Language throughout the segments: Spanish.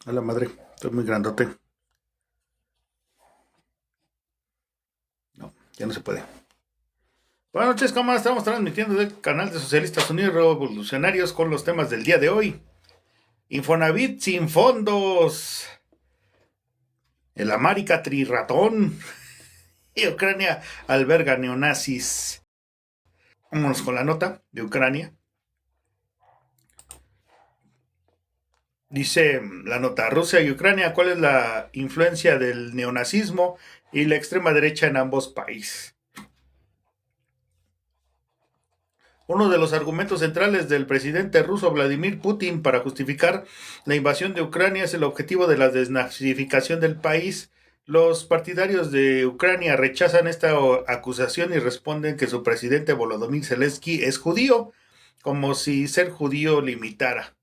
A la madre, estoy muy grandote. No, ya no se puede. Buenas noches, cámara. Estamos transmitiendo del canal de Socialistas Unidos Revolucionarios con los temas del día de hoy. Infonavit sin fondos. El América Trirratón. Y Ucrania alberga neonazis. Vámonos con la nota de Ucrania. Dice la nota: Rusia y Ucrania, ¿cuál es la influencia del neonazismo y la extrema derecha en ambos países? Uno de los argumentos centrales del presidente ruso Vladimir Putin para justificar la invasión de Ucrania es el objetivo de la desnazificación del país. Los partidarios de Ucrania rechazan esta acusación y responden que su presidente Volodymyr Zelensky es judío, como si ser judío limitara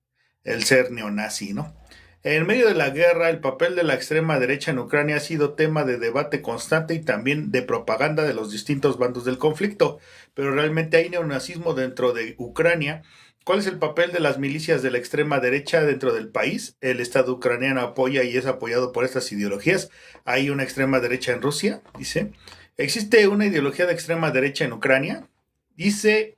el ser neonazi, ¿no? En medio de la guerra, el papel de la extrema derecha en Ucrania ha sido tema de debate constante y también de propaganda de los distintos bandos del conflicto. Pero realmente hay neonazismo dentro de Ucrania. ¿Cuál es el papel de las milicias de la extrema derecha dentro del país? El Estado ucraniano apoya y es apoyado por estas ideologías. Hay una extrema derecha en Rusia, dice. ¿Existe una ideología de extrema derecha en Ucrania? Dice: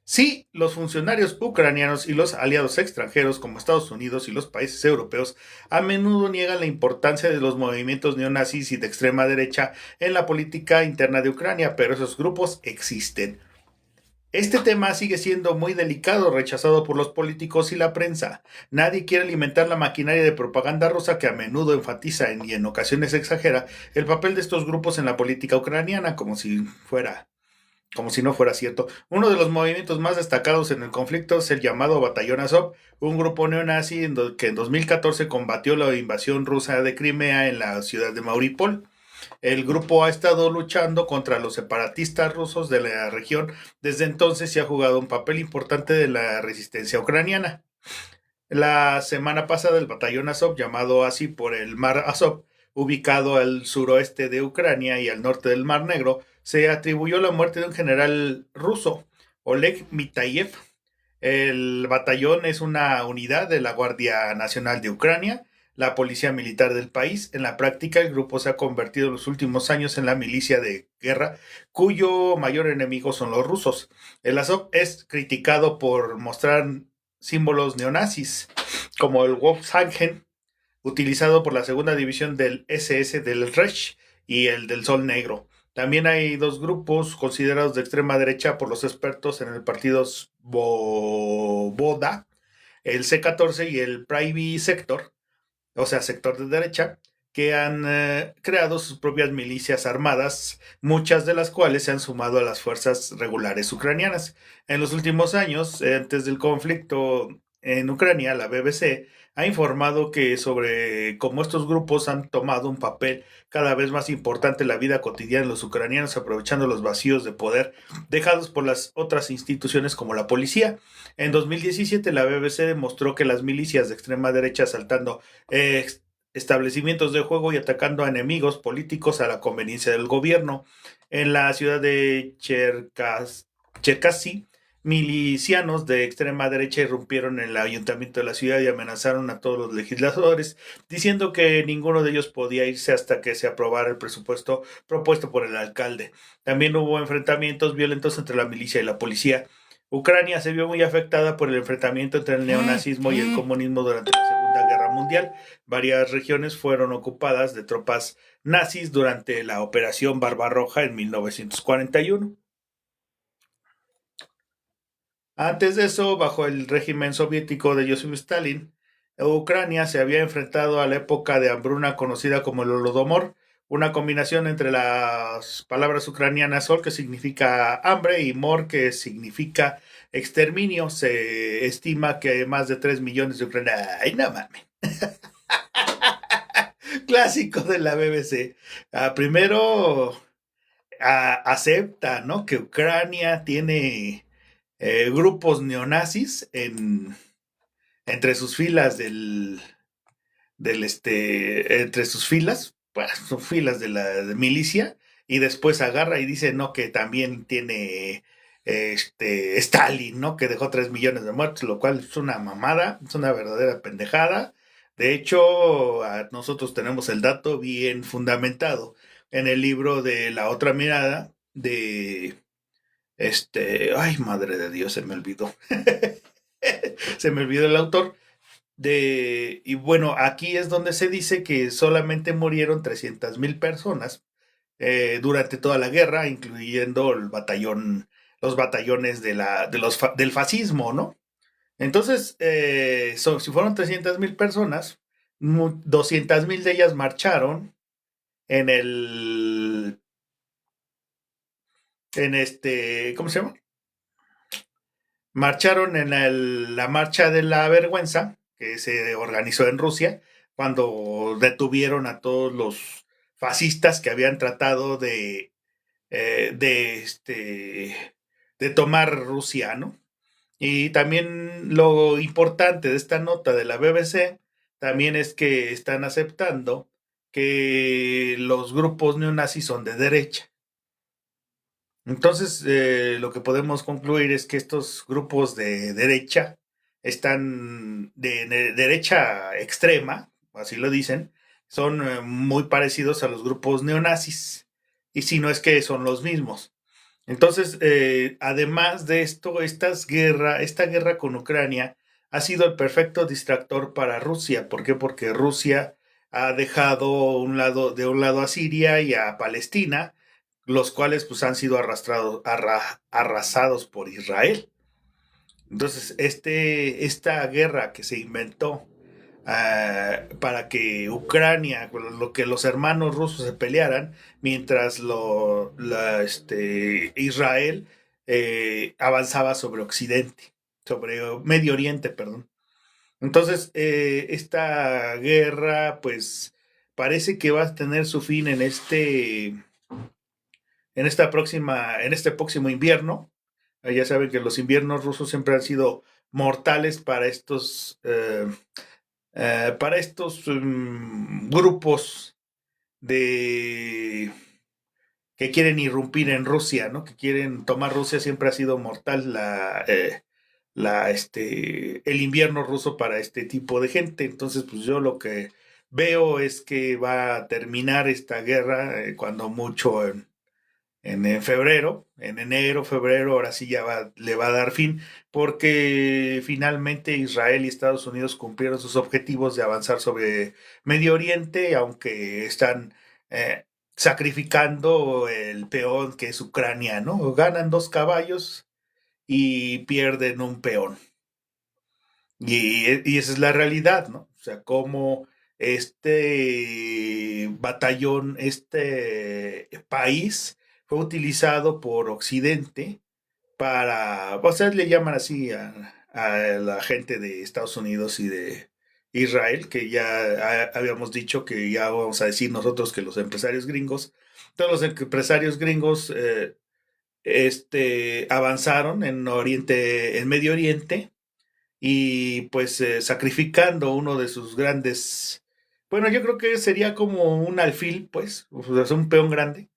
sí, los funcionarios ucranianos y los aliados extranjeros como Estados Unidos y los países europeos a menudo niegan la importancia de los movimientos neonazis y de extrema derecha en la política interna de Ucrania, pero esos grupos existen. Este tema sigue siendo muy delicado, rechazado por los políticos y la prensa. Nadie quiere alimentar la maquinaria de propaganda rusa que a menudo enfatiza y en ocasiones exagera el papel de estos grupos en la política ucraniana, como si no fuera cierto. Uno de los movimientos más destacados en el conflicto es el llamado Batallón Azov, un grupo neonazi que en 2014 combatió la invasión rusa de Crimea en la ciudad de Mariupol. El grupo ha estado luchando contra los separatistas rusos de la región desde entonces y ha jugado un papel importante en la resistencia ucraniana. La semana pasada el batallón Azov, llamado así por el mar Azov, ubicado al suroeste de Ucrania y al norte del Mar Negro, se atribuyó la muerte de un general ruso, Oleg Mitayev. El batallón es una unidad de la Guardia Nacional de Ucrania, la policía militar del país. En la práctica, el grupo se ha convertido en los últimos años en la milicia de guerra, cuyo mayor enemigo son los rusos. El Azov es criticado por mostrar símbolos neonazis, como el Wolfshagen, utilizado por la segunda división del SS del Reich y el del Sol Negro. También hay dos grupos considerados de extrema derecha por los expertos en el partido Svoboda, el C14 y el Privy Sector, o sea, sector de derecha, que han creado sus propias milicias armadas, muchas de las cuales se han sumado a las fuerzas regulares ucranianas. En los últimos años, antes del conflicto en Ucrania, la BBC ha informado que sobre cómo estos grupos han tomado un papel cada vez más importante en la vida cotidiana de los ucranianos, aprovechando los vacíos de poder dejados por las otras instituciones como la policía. En 2017, la BBC demostró que las milicias de extrema derecha asaltando eh, establecimientos de juego y atacando a enemigos políticos a la conveniencia del gobierno. En la ciudad de Cherkasy, milicianos de extrema derecha irrumpieron en el ayuntamiento de la ciudad y amenazaron a todos los legisladores, diciendo que ninguno de ellos podía irse hasta que se aprobara el presupuesto propuesto por el alcalde. También hubo enfrentamientos violentos entre la milicia y la policía. Ucrania se vio muy afectada por el enfrentamiento entre el neonazismo y el comunismo durante la Segunda Guerra Mundial. Varias regiones fueron ocupadas de tropas nazis durante la Operación Barbarroja en 1941. Antes de eso, bajo el régimen soviético de Joseph Stalin, Ucrania se había enfrentado a la época de hambruna conocida como el Holodomor, una combinación entre las palabras ucranianas sol, que significa hambre, y mor, que significa exterminio. Se estima que más de 3 millones de ucranianos... ¡Ay, no mames! Clásico de la BBC. Primero acepta, ¿no?, que Ucrania tiene grupos neonazis entre sus filas entre sus filas, pues, son filas de la milicia, y después agarra y dice, no, que también tiene Stalin, ¿no?, que dejó 3 millones de muertos, lo cual es una mamada, es una verdadera pendejada. De hecho, nosotros tenemos el dato bien fundamentado en el libro de La Otra Mirada de ay, madre de Dios, se me olvidó. Se me olvidó el autor. Y bueno, aquí es donde se dice que solamente murieron 300,000 personas durante toda la guerra, incluyendo los batallones del fascismo, ¿no? Entonces, si fueron 300,000 personas, 200,000 de ellas marcharon en el, ¿cómo se llama? Marcharon en la marcha de la vergüenza, que se organizó en Rusia, cuando detuvieron a todos los fascistas que habían tratado eh, de, este, de tomar Rusia, ¿no? Y también lo importante de esta nota de la BBC también es que están aceptando que los grupos neonazis son de derecha. Entonces, lo que podemos concluir es que estos grupos de derecha están de derecha extrema, así lo dicen, son muy parecidos a los grupos neonazis, y si no es que son los mismos. Entonces, además de esto, esta guerra con Ucrania ha sido el perfecto distractor para Rusia. ¿Por qué? Porque Rusia ha dejado de un lado a Siria y a Palestina, los cuales pues han sido arrasados por Israel. Entonces, esta guerra que se inventó para que Ucrania, lo que los hermanos rusos se pelearan, mientras Israel avanzaba sobre Occidente, sobre Medio Oriente, perdón. Entonces, esta guerra, pues, parece que va a tener su fin en este próximo invierno. Ya saben que los inviernos rusos siempre han sido mortales para estos grupos de que quieren irrumpir en Rusia, ¿no? Que quieren tomar Rusia. Siempre ha sido mortal el invierno ruso para este tipo de gente. Entonces, pues yo lo que veo es que va a terminar esta guerra cuando mucho en febrero, en enero, febrero, ahora sí ya le va a dar fin, porque finalmente Israel y Estados Unidos cumplieron sus objetivos de avanzar sobre Medio Oriente, aunque están eh, sacrificando el peón que es Ucrania, ¿no? Ganan 2 caballos y pierden un peón. Y esa es la realidad, ¿no? O sea, cómo este batallón, este país fue utilizado por Occidente o sea, le llaman así a la gente de Estados Unidos y de Israel, que ya habíamos dicho que ya vamos a decir nosotros que los empresarios gringos, todos los empresarios gringos avanzaron en Medio Oriente y pues sacrificando uno de sus grandes, bueno, yo creo que sería como un alfil, pues, o sea, un peón grande.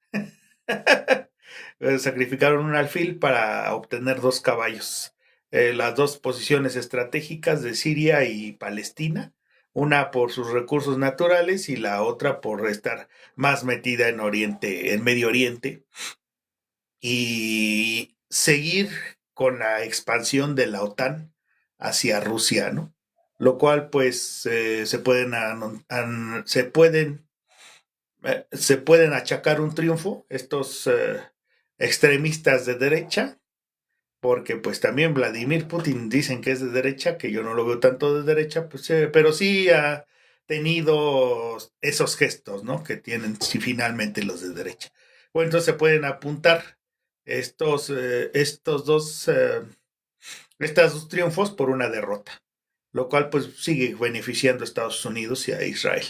Sacrificaron un alfil para obtener 2 caballos. Las dos posiciones estratégicas de Siria y Palestina, una por sus recursos naturales y la otra por estar más metida en Medio Oriente, y seguir con la expansión de la OTAN hacia Rusia, ¿no? Lo cual, pues, se pueden achacar un triunfo estos extremistas de derecha, porque pues también Vladimir Putin dicen que es de derecha, que yo no lo veo tanto de derecha, pues, pero sí ha tenido esos gestos, ¿no? Que tienen sí, finalmente los de derecha. Bueno, entonces se pueden apuntar estos, eh, estos dos, eh, estos dos triunfos por una derrota, lo cual pues sigue beneficiando a Estados Unidos y a Israel.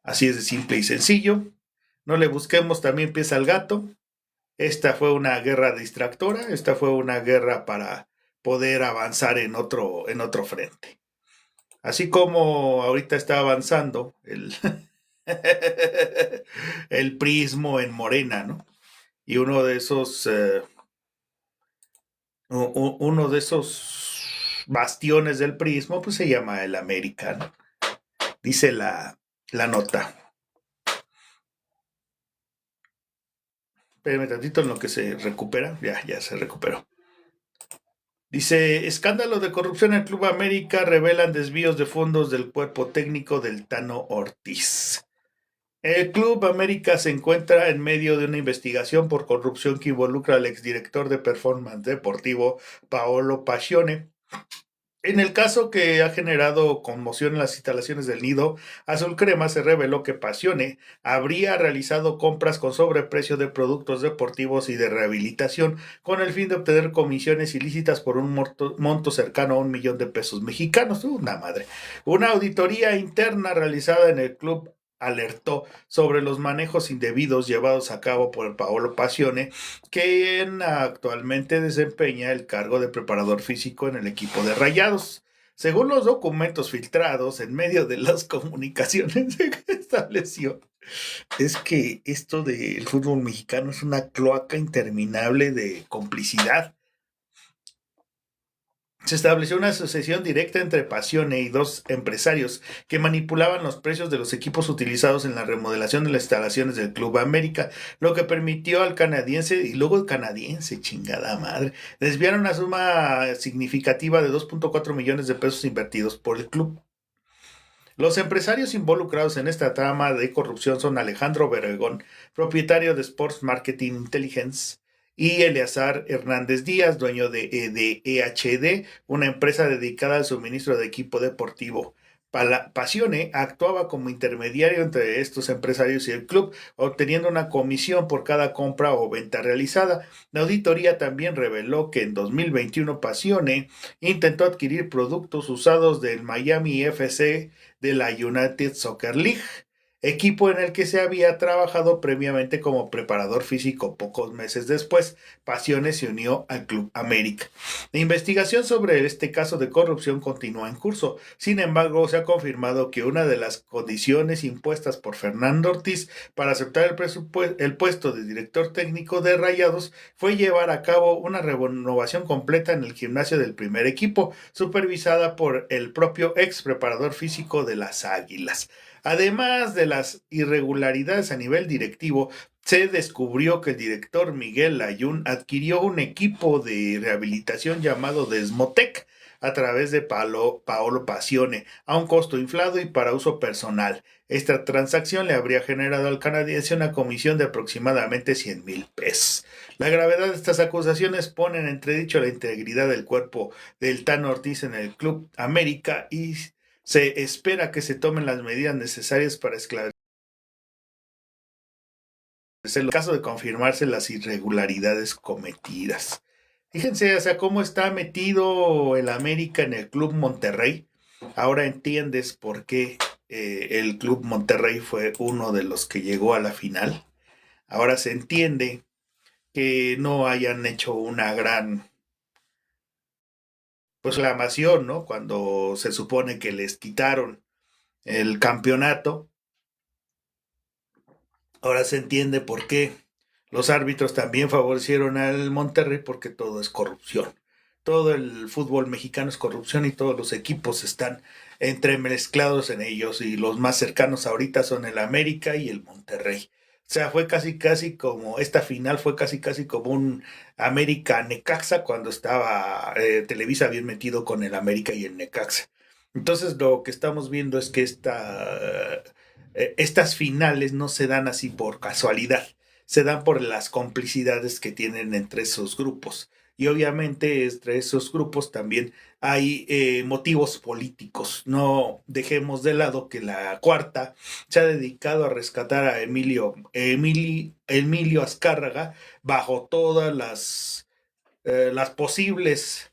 Así es de simple y sencillo. No le busquemos también pies al gato. Esta fue una guerra distractora, esta fue una guerra para poder avanzar en otro frente. Así como ahorita está avanzando el prismo en Morena, ¿no? Y uno de esos bastiones del prismo, pues se llama el América, ¿no? Dice la nota. Espérame tantito en lo que se recupera. Ya se recuperó. Dice, escándalo de corrupción en Club América, revelan desvíos de fondos del cuerpo técnico del Tano Ortiz. El Club América se encuentra en medio de una investigación por corrupción que involucra al exdirector de Performance Deportivo, Paolo Pacione. En el caso que ha generado conmoción en las instalaciones del Nido Azul Crema, se reveló que Pacione habría realizado compras con sobreprecio de productos deportivos y de rehabilitación con el fin de obtener comisiones ilícitas por un monto cercano a $1,000,000 mexicanos. Una madre. Una auditoría interna realizada en el club alertó sobre los manejos indebidos llevados a cabo por Paolo Pacione, quien actualmente desempeña el cargo de preparador físico en el equipo de Rayados. Según los documentos filtrados en medio de las comunicaciones que estableció, es que esto del fútbol mexicano es una cloaca interminable de complicidad. Se estableció una asociación directa entre Pacione y dos empresarios que manipulaban los precios de los equipos utilizados en la remodelación de las instalaciones del Club América, lo que permitió al canadiense, y luego el canadiense, chingada madre, desviar una suma significativa de 2.4 millones de pesos invertidos por el club. Los empresarios involucrados en esta trama de corrupción son Alejandro Beregón, propietario de Sports Marketing Intelligence, y Eleazar Hernández Díaz, dueño de EHD, una empresa dedicada al suministro de equipo deportivo. Pacione actuaba como intermediario entre estos empresarios y el club, obteniendo una comisión por cada compra o venta realizada. La auditoría también reveló que en 2021 Pacione intentó adquirir productos usados del Miami FC de la United Soccer League, equipo en el que se había trabajado previamente como preparador físico. Pocos meses después, Pacione se unió al Club América. La investigación sobre este caso de corrupción continúa en curso. Sin embargo, se ha confirmado que una de las condiciones impuestas por Fernando Ortiz para aceptar el puesto de director técnico de Rayados fue llevar a cabo una renovación completa en el gimnasio del primer equipo, supervisada por el propio ex preparador físico de las Águilas. Además de las irregularidades a nivel directivo, se descubrió que el director Miguel Layún adquirió un equipo de rehabilitación llamado Desmotec a través de Paolo Pacione, a un costo inflado y para uso personal. Esta transacción le habría generado al canadiense una comisión de aproximadamente 100,000 pesos. La gravedad de estas acusaciones pone en entredicho la integridad del cuerpo del Tano Ortiz en el Club América y se espera que se tomen las medidas necesarias para esclarecer el caso de confirmarse las irregularidades cometidas. Fíjense, o sea, cómo está metido el América en el Club Monterrey. Ahora entiendes por qué el Club Monterrey fue uno de los que llegó a la final. Ahora se entiende que no hayan hecho una gran reclamación, ¿no? Cuando se supone que les quitaron el campeonato. Ahora se entiende por qué los árbitros también favorecieron al Monterrey, porque todo es corrupción. Todo el fútbol mexicano es corrupción y todos los equipos están entremezclados en ellos, y los más cercanos ahorita son el América y el Monterrey. O sea, fue casi como, esta final fue casi como un América Necaxa cuando estaba Televisa bien metido con el América y el Necaxa. Entonces lo que estamos viendo es que estas finales no se dan así por casualidad, se dan por las complicidades que tienen entre esos grupos. Y obviamente entre esos grupos también hay motivos políticos. No dejemos de lado que la cuarta se ha dedicado a rescatar a Emilio Azcárraga bajo todas las posibles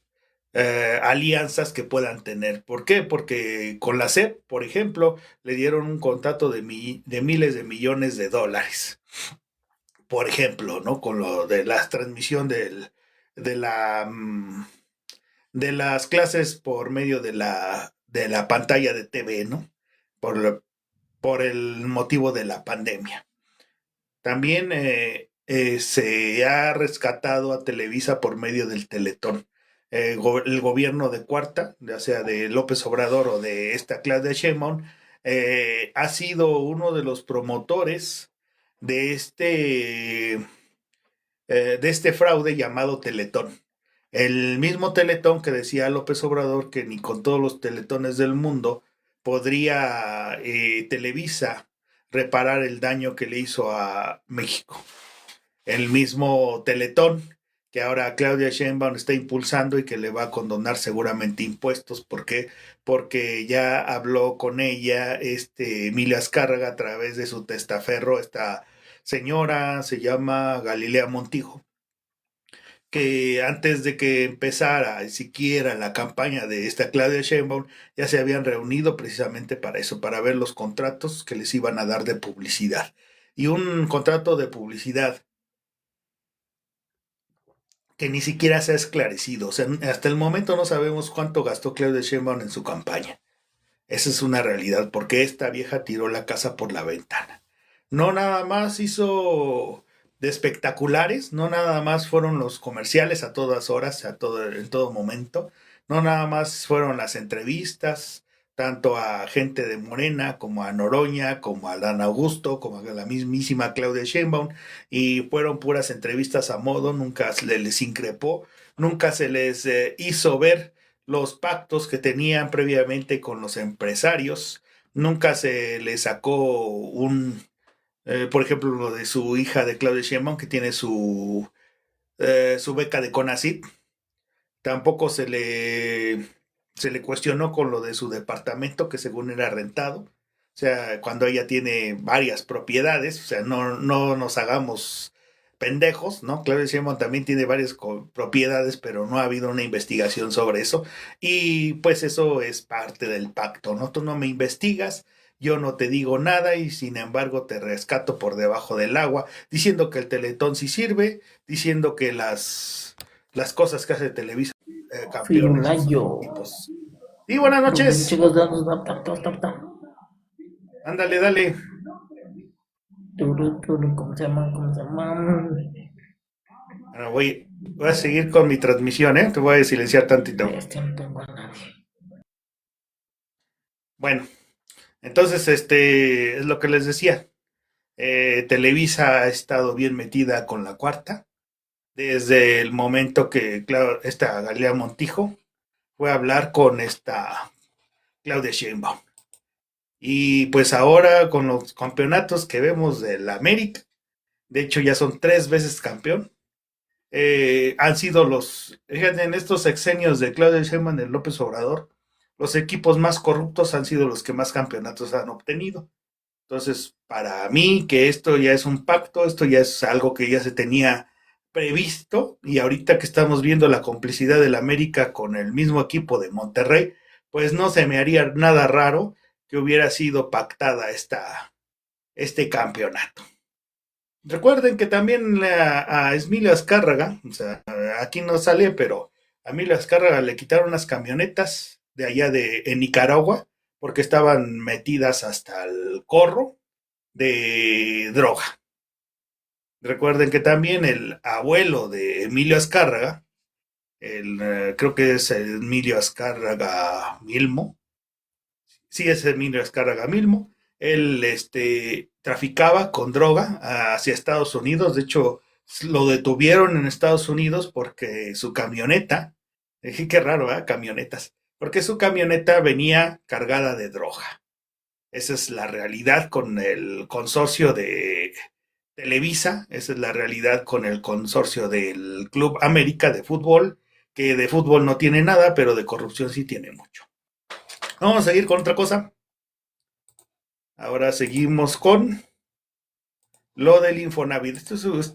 alianzas que puedan tener. ¿Por qué? Porque con la SEP, por ejemplo, le dieron un contrato de miles de millones de dólares. Por ejemplo, ¿no? Con lo de la transmisión de la de las clases por medio de la pantalla de TV, ¿no? Por el motivo de la pandemia. También se ha rescatado a Televisa por medio del Teletón. El gobierno de cuarta, ya sea de López Obrador o de esta clase de Sheinbaum, ha sido uno de los promotores de este fraude llamado Teletón. El mismo Teletón que decía López Obrador que ni con todos los teletones del mundo podría Televisa reparar el daño que le hizo a México. El mismo Teletón que ahora Claudia Sheinbaum está impulsando y que le va a condonar seguramente impuestos. ¿Por qué? Porque ya habló con ella Emilio Azcárraga a través de su testaferro. Esta señora se llama Galilea Montijo, que antes de que empezara siquiera la campaña de esta Claudia Sheinbaum, ya se habían reunido precisamente para eso, para ver los contratos que les iban a dar de publicidad. Y un contrato de publicidad que ni siquiera se ha esclarecido. O sea, hasta el momento no sabemos cuánto gastó Claudia Sheinbaum en su campaña. Esa es una realidad, porque esta vieja tiró la casa por la ventana. No nada más hizo de espectaculares, no nada más fueron los comerciales a todas horas, en todo momento, no nada más fueron las entrevistas, tanto a gente de Morena, como a Noroña, como a Dan Augusto, como a la mismísima Claudia Sheinbaum, y fueron puras entrevistas a modo, nunca se les increpó, nunca se les hizo ver los pactos que tenían previamente con los empresarios, nunca se le sacó por ejemplo, lo de su hija de Claudia Sheinbaum, que tiene su beca de CONACYT, tampoco se le cuestionó con lo de su departamento, que según era rentado, o sea, cuando ella tiene varias propiedades, o sea, no nos hagamos pendejos, ¿no? Claudia Sheinbaum también tiene varias propiedades, pero no ha habido una investigación sobre eso. Y pues eso es parte del pacto, ¿no? Tú no me investigas, yo no te digo nada y sin embargo te rescato por debajo del agua, diciendo que el Teletón sí sirve, diciendo que las cosas que hace Televisa campeones. Firulayo. Y pues, sí, buenas Rubén, noches. chicos, dados, tap, tap, tap, tap. Ándale, dale. ¿Cómo se llama? ¿Cómo se llama? Bueno, voy a seguir con mi transmisión, ¿eh? Te voy a silenciar tantito. No tengo a nadie. Bueno, entonces, es lo que les decía. Televisa ha estado bien metida con la cuarta, desde el momento que esta Galilea Montijo fue a hablar con esta Claudia Sheinbaum. Y pues ahora con los campeonatos que vemos del América, de hecho ya son 3 veces campeón, han sido fíjate, en estos sexenios de Claudia Sheinbaum y López Obrador, los equipos más corruptos han sido los que más campeonatos han obtenido. Entonces, para mí, que esto ya es un pacto, esto ya es algo que ya se tenía previsto, y ahorita que estamos viendo la complicidad del América con el mismo equipo de Monterrey, pues no se me haría nada raro que hubiera sido pactada este campeonato. Recuerden que también a Emilio Azcárraga, o sea, aquí no sale, pero a Emilio Azcárraga le quitaron unas camionetas de allá en Nicaragua porque estaban metidas hasta el corro de droga. Recuerden que también el abuelo de Emilio Azcárraga, creo que es Emilio Azcárraga Milmo, sí es Emilio Azcárraga Milmo, él traficaba con droga hacia Estados Unidos. De hecho lo detuvieron en Estados Unidos porque su camioneta, qué raro, camionetas, porque su camioneta venía cargada de droga. Esa es la realidad con el consorcio de Televisa, esa es la realidad con el consorcio del Club América de fútbol, que de fútbol no tiene nada, pero de corrupción sí tiene mucho. Vamos a seguir con otra cosa. Ahora seguimos con lo del Infonavit.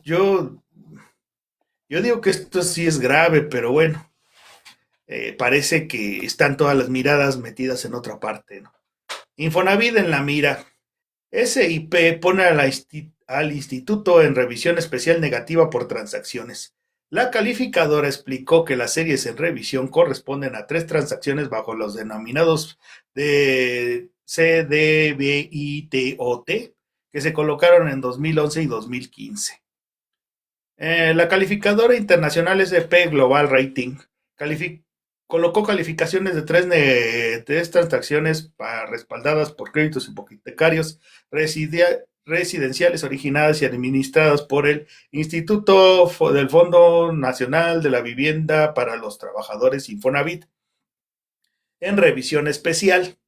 Yo digo que esto sí es grave, pero bueno, parece que están todas las miradas metidas en otra parte, ¿no? Infonavit en la mira. SIP pone al instituto en revisión especial negativa por transacciones. La calificadora explicó que las series en revisión corresponden a 3 transacciones bajo los denominados de CDBITOT que se colocaron en 2011 y 2015. La calificadora internacional SP Global Rating calificó colocó calificaciones de tres transacciones respaldadas por créditos hipotecarios residenciales originadas y administradas por el Instituto del Fondo Nacional de la Vivienda para los Trabajadores Infonavit en revisión especial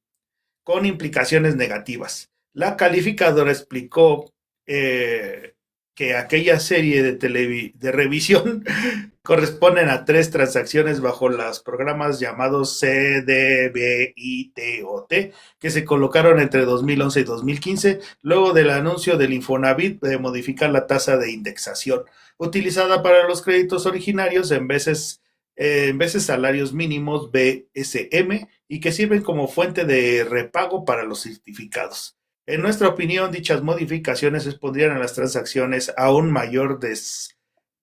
con implicaciones negativas. La calificadora explicó que aquella serie de revisión corresponden a tres transacciones bajo los programas llamados CDBITOT que se colocaron entre 2011 y 2015 luego del anuncio del Infonavit de modificar la tasa de indexación utilizada para los créditos originarios en veces salarios mínimos BSM y que sirven como fuente de repago para los certificados. En nuestra opinión, dichas modificaciones expondrían a las transacciones a un mayor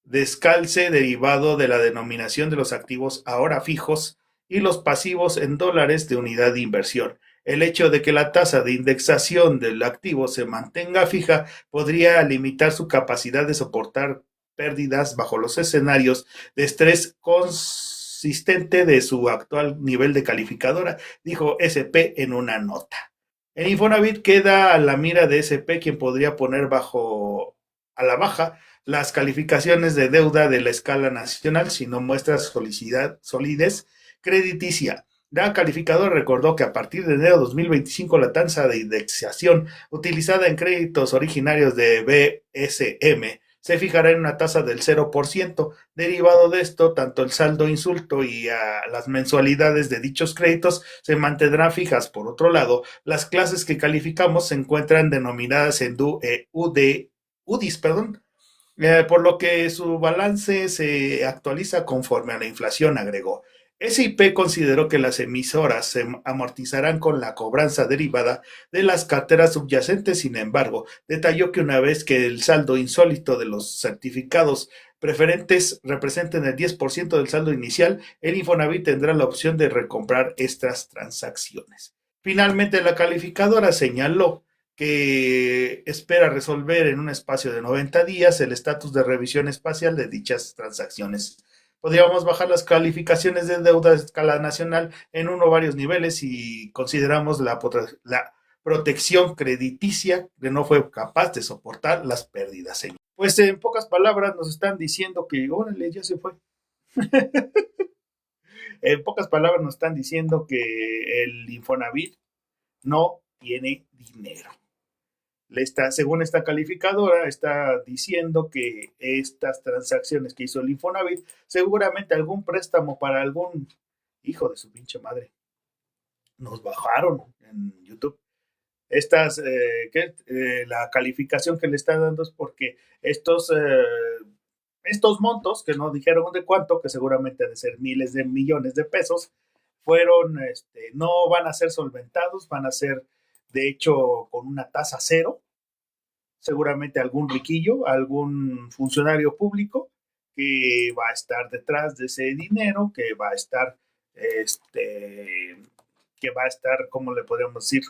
descalce derivado de la denominación de los activos ahora fijos y los pasivos en dólares de unidad de inversión. El hecho de que la tasa de indexación del activo se mantenga fija podría limitar su capacidad de soportar pérdidas bajo los escenarios de estrés consistente de su actual nivel de calificadora, dijo SP en una nota. En Infonavit queda a la mira de SP quien podría poner a la baja las calificaciones de deuda de la escala nacional si no muestra solidez crediticia. La calificadora recordó que a partir de enero de 2025 la tasa de indexación utilizada en créditos originarios de BSM se fijará en una tasa del 0%. Derivado de esto, tanto el saldo insulto y las mensualidades de dichos créditos se mantendrán fijas. Por otro lado, las clases que calificamos se encuentran denominadas en UDIs, por lo que su balance se actualiza conforme a la inflación, agregó. SIP consideró que las emisoras se amortizarán con la cobranza derivada de las carteras subyacentes. Sin embargo, detalló que una vez que el saldo insólito de los certificados preferentes representen el 10% del saldo inicial, el Infonavit tendrá la opción de recomprar estas transacciones. Finalmente, la calificadora señaló que espera resolver en un espacio de 90 días el estatus de revisión espacial de dichas transacciones. Podríamos bajar las calificaciones de deuda a escala nacional en uno o varios niveles si consideramos la protección crediticia que no fue capaz de soportar las pérdidas. Pues en pocas palabras nos están diciendo que, órale, ya se fue. En pocas palabras nos están diciendo que el Infonavit no tiene dinero. Según esta calificadora, está diciendo que estas transacciones que hizo el Infonavit, seguramente algún préstamo para algún hijo de su pinche madre, nos bajaron en YouTube. La calificación que le está dando es porque estos montos, que no dijeron de cuánto, que seguramente han de ser miles de millones de pesos, no van a ser solventados, van a ser, de hecho, con una tasa cero. Seguramente algún riquillo, algún funcionario público que va a estar detrás de ese dinero, que va a estar, ¿cómo le podemos decir?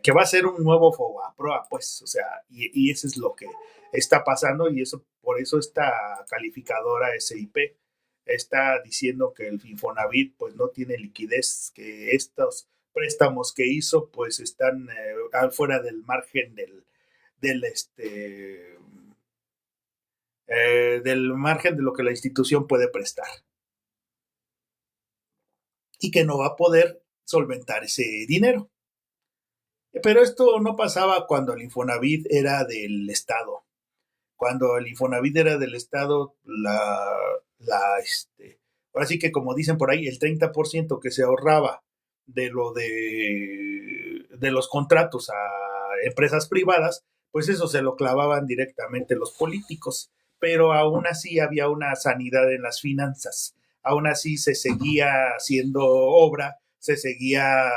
Que va a ser un nuevo FOBAPROA, pues, o sea, y eso es lo que está pasando y por eso esta calificadora SIP está diciendo que el Infonavit pues no tiene liquidez, que estos préstamos que hizo pues están fuera del margen del margen de lo que la institución puede prestar y que no va a poder solventar ese dinero. Pero esto no pasaba cuando el Infonavit era del Estado. Cuando el Infonavit era del Estado, ahora sí que como dicen por ahí, el 30% que se ahorraba de los contratos a empresas privadas, pues eso se lo clavaban directamente los políticos. Pero aún así había una sanidad en las finanzas. Aún así se seguía haciendo obra, se seguía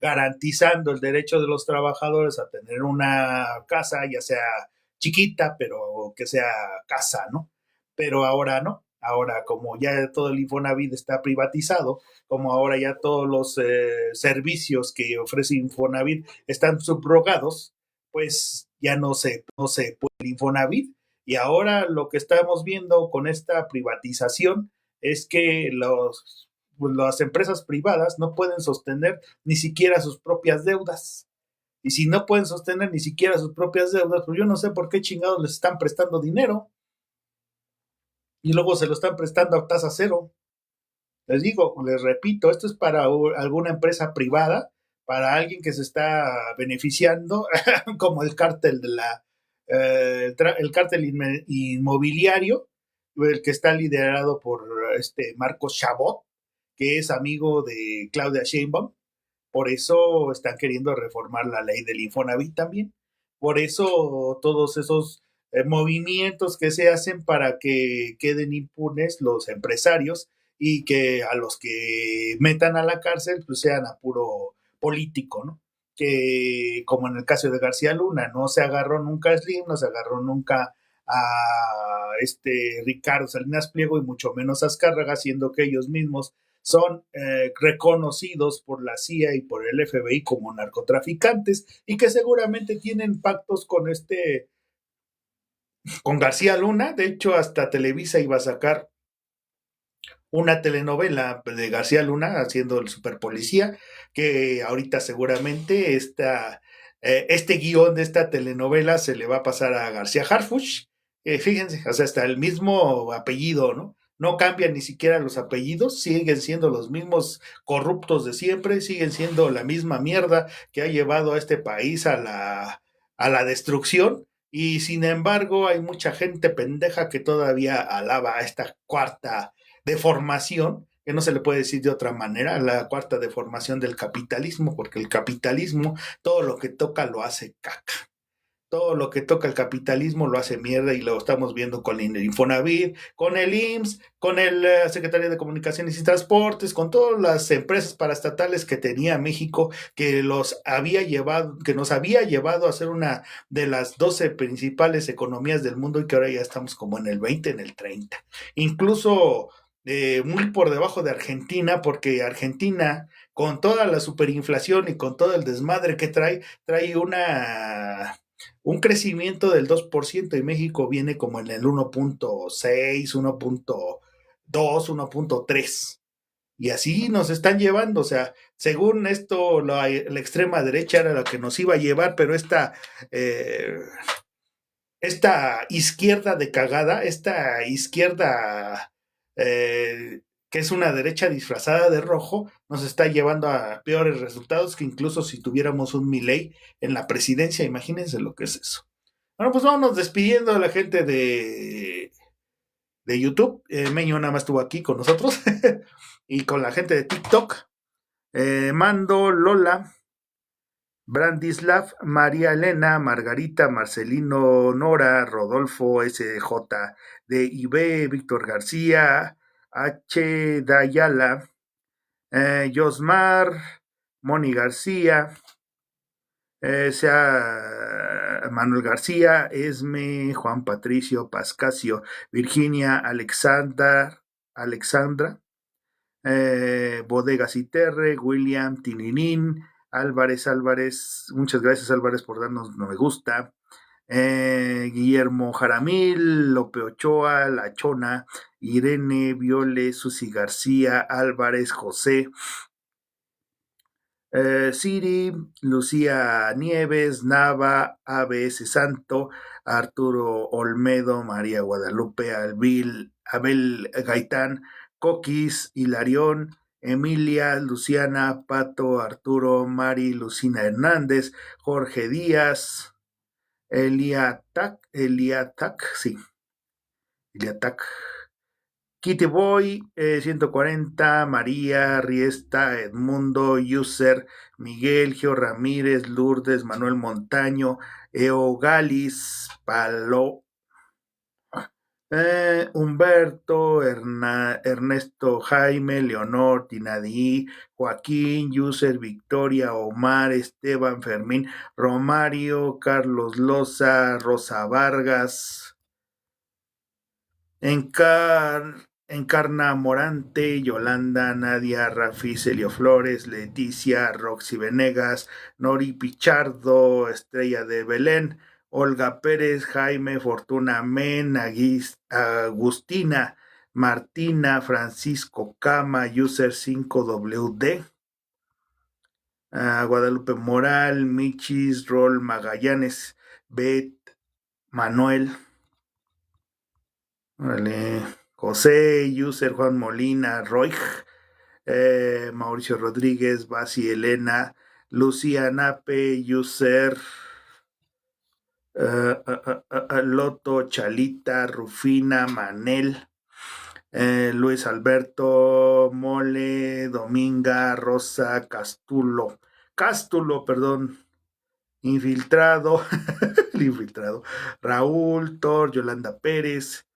garantizando el derecho de los trabajadores a tener una casa, ya sea chiquita, pero que sea casa, ¿no? Pero ahora no. Ahora, como ya todo el Infonavit está privatizado, como ahora ya todos los servicios que ofrece Infonavit están subrogados, pues ya no se puede el Infonavit. Y ahora lo que estamos viendo con esta privatización es que pues, las empresas privadas no pueden sostener ni siquiera sus propias deudas. Y si no pueden sostener ni siquiera sus propias deudas, pues yo no sé por qué chingados les están prestando dinero y luego se lo están prestando a tasa cero. Les digo, les repito, esto es para alguna empresa privada, para alguien que se está beneficiando, como el cártel de el cártel inmobiliario, el que está liderado por este Marcos Chabot, que es amigo de Claudia Sheinbaum. Por eso están queriendo reformar la ley del Infonavit también. Por eso todos esos movimientos que se hacen para que queden impunes los empresarios y que a los que metan a la cárcel pues sean a puro político, ¿no? Que como en el caso de García Luna, no se agarró nunca a Slim, no se agarró nunca a Ricardo Salinas Pliego y mucho menos a Azcárraga, siendo que ellos mismos son reconocidos por la CIA y por el FBI como narcotraficantes y que seguramente tienen pactos con García Luna. De hecho, hasta Televisa iba a sacar una telenovela de García Luna haciendo el superpolicía, que ahorita seguramente este guión de esta telenovela se le va a pasar a García Harfuch. Fíjense, o sea, hasta el mismo apellido, ¿no? No cambian ni siquiera los apellidos, siguen siendo los mismos corruptos de siempre, siguen siendo la misma mierda que ha llevado a este país a la destrucción. Y sin embargo, hay mucha gente pendeja que todavía alaba a esta cuarta deformación, que no se le puede decir de otra manera, la cuarta deformación del capitalismo, porque el capitalismo todo lo que toca lo hace caca. Todo lo que toca el capitalismo lo hace mierda y lo estamos viendo con el Infonavit, con el IMSS, con el Secretaría de Comunicaciones y Transportes, con todas las empresas paraestatales que tenía México, que que nos había llevado a ser una de las 12 principales economías del mundo y que ahora ya estamos como en el 20, en el 30. Incluso muy por debajo de Argentina, porque Argentina, con toda la superinflación y con todo el desmadre que trae un crecimiento del 2% y México viene como en el 1.6, 1.2, 1.3. Y así nos están llevando, o sea, según esto, la extrema derecha era la que nos iba a llevar, pero eh, esta izquierda de cagada, esta izquierda que es una derecha disfrazada de rojo, nos está llevando a peores resultados que incluso si tuviéramos un Milei en la presidencia. Imagínense lo que es eso. Bueno, pues vámonos despidiendo a la gente de YouTube. Meño nada más estuvo aquí con nosotros y con la gente de TikTok. Mando, Lola, Brandislav, María Elena, Margarita, Marcelino, Nora, Rodolfo, SJ, de IB, Víctor García, H. Dayala, Josmar, Moni García, Manuel García, Esme, Juan Patricio, Pascasio, Virginia, Alexandra, Bodegas Iterre, William, Tininín, Álvarez, muchas gracias Álvarez por darnos no me gusta, Guillermo Jaramil, Lope Ochoa, La Chona, Irene, Viole, Susi García, Álvarez, José, Siri, Lucía Nieves, Nava, ABS Santo, Arturo Olmedo, María Guadalupe, Abel Gaitán, Coquis, Hilarión, Emilia, Luciana, Pato, Arturo, Mari, Lucina Hernández, Jorge Díaz, Eliatac, sí, Eliatac, Kitty Boy, 140, María, Riesta, Edmundo, User, Miguel, Gio Ramírez, Lourdes, Manuel Montaño, Eo Galis, Humberto, Ernesto, Jaime, Leonor, Tinadí, Joaquín, User, Victoria, Omar, Esteban, Fermín, Romario, Carlos Loza, Rosa Vargas, Encarna Morante, Yolanda, Nadia, Rafi, Celio Flores, Leticia, Roxy Venegas, Nori Pichardo, Estrella de Belén, Olga Pérez, Jaime, Fortuna Men, Agustina, Martina, Francisco Cama, user 5WD, Guadalupe Moral, Michis, Rol Magallanes, Bet, Manuel, vale, José, user Juan Molina, Roy, Mauricio Rodríguez, Basi Elena, Lucía Nape, user Loto, Chalita, Rufina, Manel, Luis Alberto, Mole, Dominga, Rosa, Cástulo, perdón, Infiltrado, el infiltrado, Raúl, Thor, Yolanda Pérez,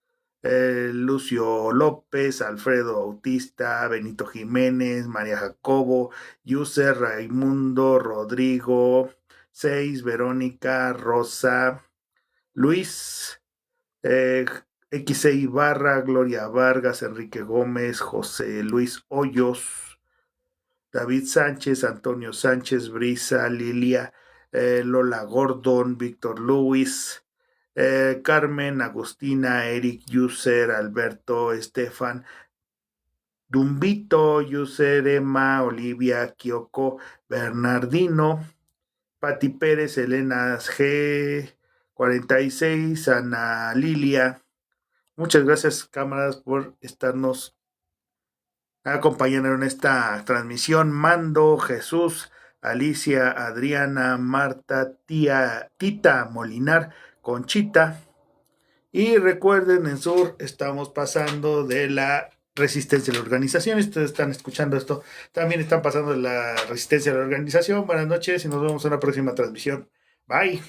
Lucio López, Alfredo Bautista, Benito Jiménez, María Jacobo, User, Raimundo, Rodrigo, 6, Verónica, Rosa, Luis, XC Ibarra, Gloria Vargas, Enrique Gómez, José Luis Hoyos, David Sánchez, Antonio Sánchez, Brisa, Lilia, Lola Gordon, Víctor Luis, Carmen, Agustina, Eric, User, Alberto, Estefan, Dumbito, User, Emma, Olivia, Kyoko, Bernardino, Pati Pérez, Elena G, 46, Ana Lilia. Muchas gracias, cámaras, por estarnos acompañando en esta transmisión. Mando, Jesús, Alicia, Adriana, Marta, Tita Molinar, Conchita. Y recuerden, en Sur estamos pasando de la resistencia a la organización. Ustedes están escuchando esto, también están pasando de la resistencia a la organización. Buenas noches y nos vemos en la próxima transmisión. Bye.